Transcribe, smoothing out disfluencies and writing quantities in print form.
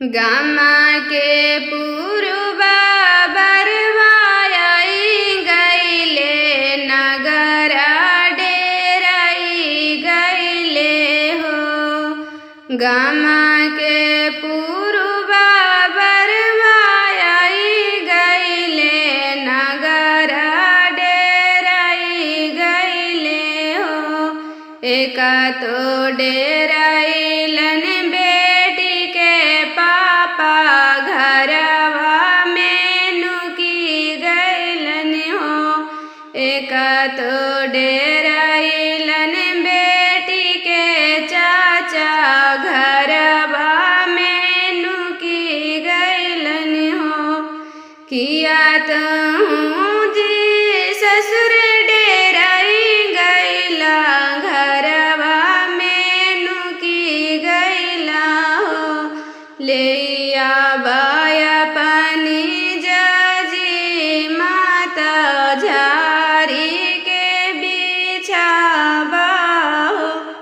गामा के पुरुबा बरवाई गईले नगर डेराई गईले हो। गामा के पुरुबा बरवाई गईले नगर डेराई गईले हो। एका तो डेराइलन बेटी के पापा घरवा में नुकी गईलन हो। एका तो डेराइलन बेटी के चाचा घरवा में नुकी गईलन हो। किया तो जी ससुर डेराई गईला घरवा में नुकी गईला हो। ले